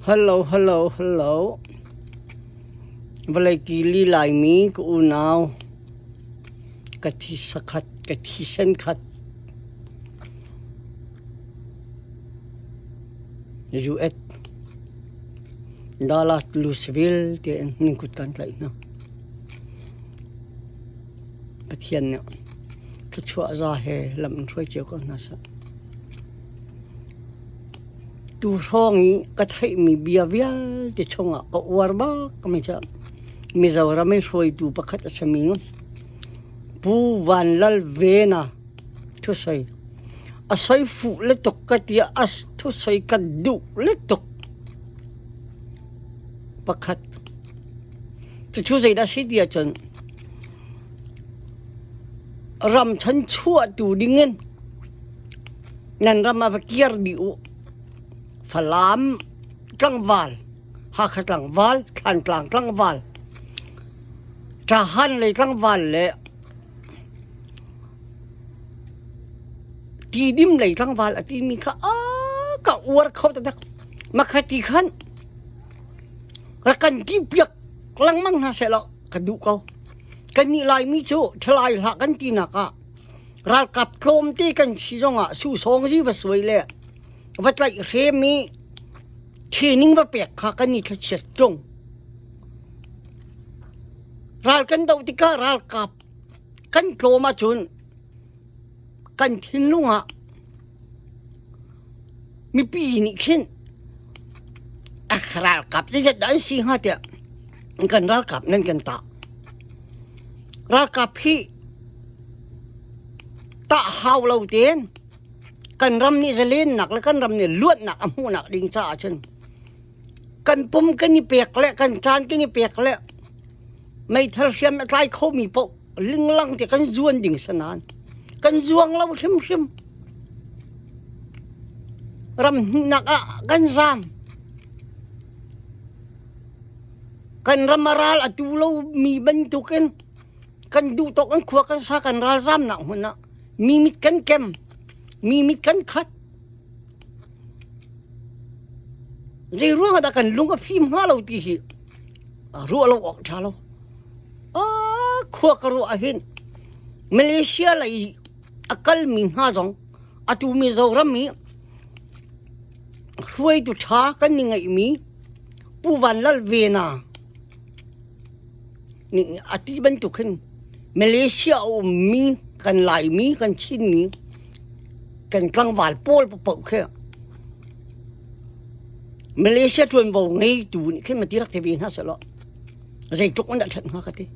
Hello, hello, hello. Valaki lai mi ko unaw. Katisakat, katisen kat. Juet. Dalat Louisville ti ningkutan lai na. Patian na. Kachua zahe lam troi chiao ko nasa. Tu rongi kathai mi biavial ti chonga ko warba kamisa. Mizoram roi tu pakat asaming. Pu van lal vena tu say. Asay fu letok katia as tu say kadu letok. Pakat. Tu say da si dia chon. Ram chan chua tu dingin. Nan ram avakir diu. Falam klang val. Hakat klang val, kan klang val. Tahan le klang val le. Tidim le klang val ati mi ka ka uar kau tadak. Makati kan. Rakan tipiak klang mang na selo kadu kau. Kani lai mi chu thlai ha kan tinaka. Ral kap klom ti kan sisonga su song ji basoi le. Vật lại thế mi thì ninh và bẹt khá cái này thật chết trông ral kan đâu thì cả ral cặp kan trô mà chun kan thiên lung à mi pi ni khen ral cặp thì rất đáng xin ha tiệt kan ral cặp nên kan ta ral cặp hi ta hao lâu tiền kan ram ni zelen nak le kan ram ni luat nak amu nak ding cha chen kan pum kan ni pek le kan chan kan ni pek le mai thar hiam atlai kho mi po ling lang ti kan zuan ding sanan kan zuang lo hrim ram nak a kan zam kan ramaral atu lo mi ban tu kan du tok an khwa kan sa kan ral zam nak hun na mi mit kan kem mi mit kan khat dei ruang ada kan lunga phim ha lo ti hi ru lo ok tha lo khwa ka ru a hin Malaysia lai akal mi ha jong atu mi zo ram mi huai tu tha kan ni ngai mi pu van lal ve na ni ati ban tu khan Malaysia o mi kan lai mi kan chin mi kan klang val pol po khe Malaysia tuan vào ngay tu ni khen ma tirak te bin ha salo zai tok on da that ha kati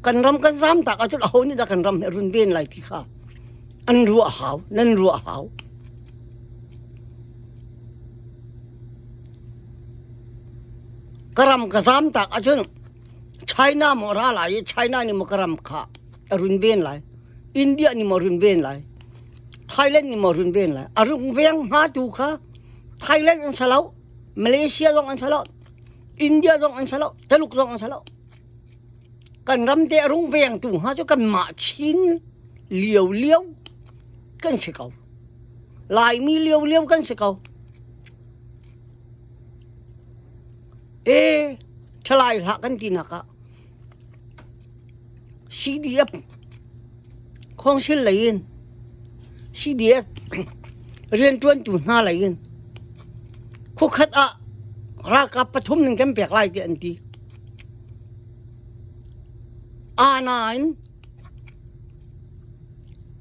kan ram kan zam ta ka chul ho ni da kan ram run ben lai ki kha an ru hau nan ru hau karam ka zam ta ka chul China mo ra lai China ni mo karam kha run ben lai India ni mo run ben lai Thailand ni mo run ben lai arung veng ha tu kha Thailand an salau Malaysia dong an salau India dong an salau Teluk dong an salau kan ram te arung veng tu ha cho kan ma chin liu kan se kau lai mi liu kan se kau thlai ha kan tinaka CDF khong sil lain CDF rian tuan tu na lain khu khat a ra ka pathum ning kem pek lai ti anti A9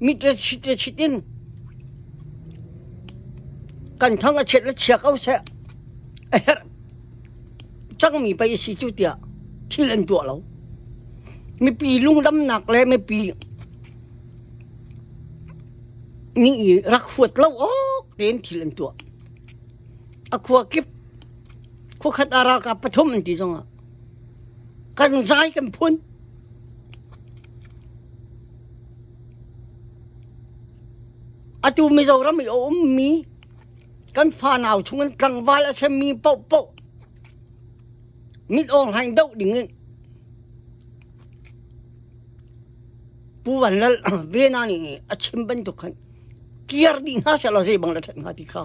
mitra chitin kan thang a chet la chiak au se chang mi pai si chu tia thil an tu lo mi pi lung dam nak le mi pi ni rak huat lo ten thil an tu akwa kip khu khat ara ka pathum anti zonga kan zai kan phun atu mi zo ram mi mi kan fa naw chung kan wal a sem mi po mit ong hain dau ding pu wan lal ve na ni a chim ban tu khan kiar ding ha sa lo zai bang la that ha ti kha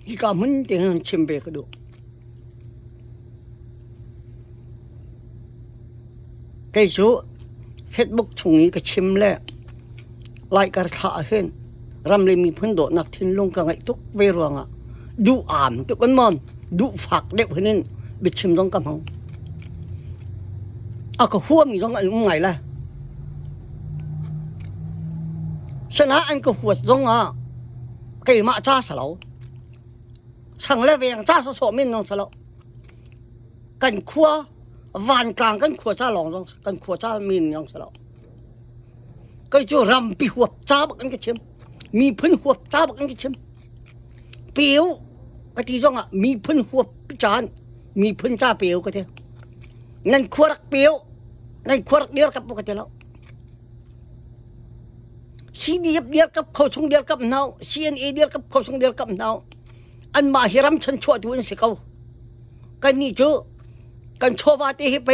อีกามันเตียงชิมเบกดูไกจูเฟซบุ๊กชงนี้ก็ชิมแล้วไลค์กันขาเห็นรำเลยมีพื้นโดดนักทิ้งลงกันไงทุกเวรวงอ่ะดูอ่านทุกคนมอนดูฝักเด็กคนนี้ไปชิมต้องกำหังเอาก็หัวมีต้องอะไรมึงไงล่ะชนะอันก็หัวตรงอ่ะไก่มาจ้าสลาวสั่งแล้วเวียงจ้าสะมินน้องสลาวกันขัววานกลางกันขัวจ้าหลงน้องกันขัวจ้ามินน้องสลาวก็จู่รำปีหัวจ้าบักกันก็ชิมมีพื้นหัวจ้าบักกันก็ชิมเปียวก็ที่จ้องอ่ะมีพื้นหัวพิจารมีพื้นจ้าเปียวก็เท่านั่นขัวรักเปียวนั่นขัวรักเดียวกับปกติแล้วซีดีเดียวกับเขาชงเดียวกับเนาซีเอ็นเอเดียวกับเขาชงเดียวกับเนาอันมาฮิรัมฉันชั่วตัวนี้สิเขากันนี่จูกันชั่วว่าเตะไป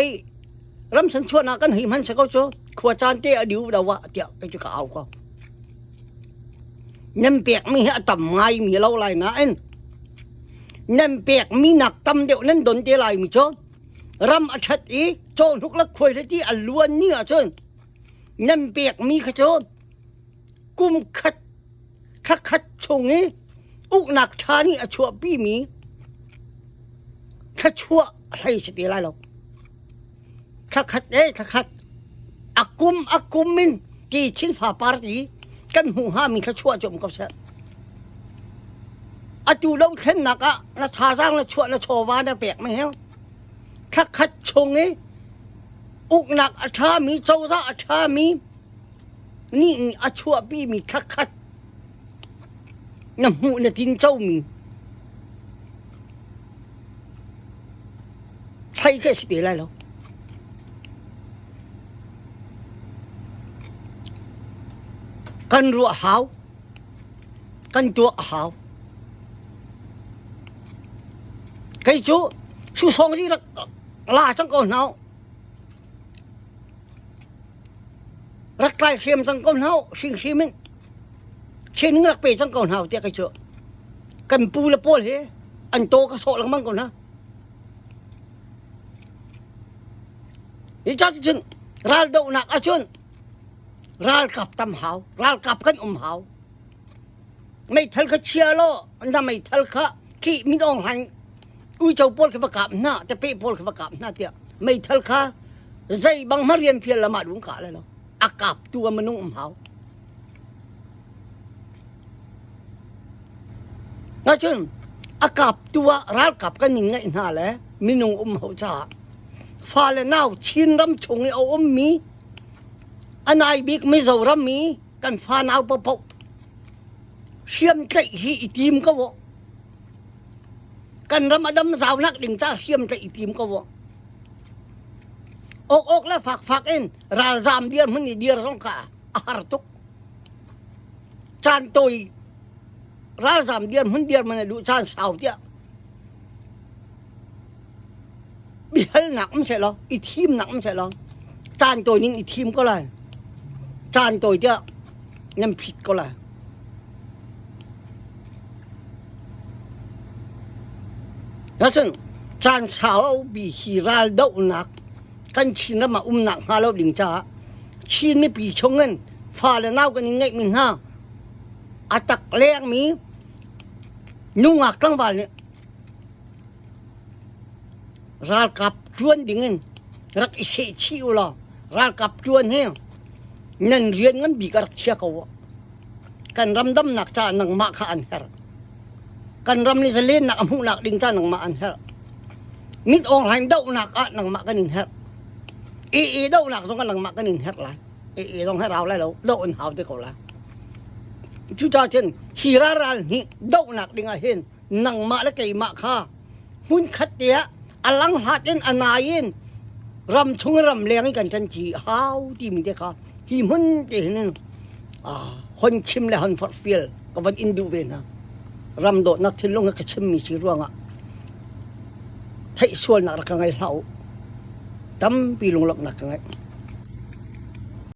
รำฉันชั่วนะกันหิมันสิเขาจูขวดจานเตะดิวดาวะเดี๋ยวไปจะเอาเขานั่นเปียกมีเหตุต่ำไงมีเล่าไรนะเอ็นนั่นเปียกมีหนักต่ำเดียวนั่นโดนเตะไรมีโจรำอัดชัดอีโจนทุกลักคุยเลยที่อันล้วนเนี่ยโจนนั่นเปียกมีขโจนกุมขัดทักขัดชงนี้อุกหนักทานี่อชัวพี่มีถ้าชัวให้สติไรเราถ้าขัดถ้าขัดอากุมมินกี่ชิ้นฝ่าปาร์ตีกันหูห้ามีถ้าชัวจมกับเสอาจูเราเช่นหนักอ่ะนะทาสร้างนะชัวนะโชวานะเปียกไม่เหี้ยถ้าขัดชงนี้อุกหนักอาชามีเจ้าซาอาชามีนี่อาชัวพี่มีถ้าขัดน้ำหูเนี่ยทินเจ้ามีใครแค่สติไรแล้วกันรัวหาวกันตัวหาวใครจูสู้สองที่ลาจังก่อนเนารักใครเขียมจังก่อนเนาสิ่งที่มันเช่นนึงรักเปย์จังก่อนเฮาเตี้ยกันเจอกันปูละโป้เลยอันโตก็โสดลังมั่งก่อนนะอีจ้าที่จริงรัลดูนักอาชุนรัลกับตำหาวรัลกับกันหาวไม่ทันเขาเชียร์ล้ออันนั้นไม่ทันเขาขี้มิดองหันอุ้ยเจ้าโป้ขึ้นประกาศหน้าจะเป้โป้ขึ้นประกาศหน้าเตี้ยไม่ทันเขาใจบางมาเรียนเพียรละหมาดหุงขาเลยเนาะอากาศตัวมนุษย์หาวนะจุนอากาศตัวรักกับกันยังไงน่าแหละมีนุ่งหัวจ่าฟ้าและหนาวชินรำชงเอามีอันไหนบิ๊กไม่เจอรำมีกันฟ้าหนาวปะปะเชื่อมใจฮีทีมก็วะกันรำอดำสาวนักดิ่งจ้าเชื่อมใจทีมก็วะอกแล้วฝากเอ็นราจามเดียร์มันนี่เดียร์ร้องกาอาหารตุกจานตุยร้านสามเดือนมันเดือนมันดูชาติสาวเดียบีฮัลหนักไม่ใช่หรออีทีมหนักไม่ใช่หรอจานตัวนี้อีทีมก็เลยจานตัวเดียนั่นผิดก็เลยแล้วซึ่งจานสาวบีฮีราลดหนักกันชินแล้วมาหนักฮาแล้วดิ่งจ้าชินไม่ปีชงเงินฟ้าและน้ากันยังไงมึงห้าอาตักแรงมีนุ่งกลางวันเนี่ยรัลกับจวนดิ่งเงินรักอิเสชิวล่ะรัลกับจวนเฮงนั่นเรียนเงินบีกรักเชียเขากันรำดำหนักจ้าหนังมาขานเฮรกันรำนี่จะเล่นหนักหูหนักดิ่งจ้าหนังมาอันเฮรมิดองหันเดาหนักอ่ะหนังมากันนินเฮรเอเดาหนักตรงกันหนังมากันนินเฮรไรเอต้องให้เราแล้วเดาอันหาวที่เขาละจุจ้าเช่นฮีรารัลนี่ดอกหนักดิ่งเห็นนังมาและไก่มาข้าหุ่นขัดเตียอลังหัดเอ็นอนายินรำชงรำเลี้ยงกันจันจีฮาวที่มีเด็กข้าฮีมันเจนึงคนชิมและคนฟอดฟิลกับวันอินดูเวนะรำโดดนักทิ้งลงกับชิมมีชีร่วงอ่ะไทยส่วนนักรักไงเหล่าตั้มปีลงหลักนักไง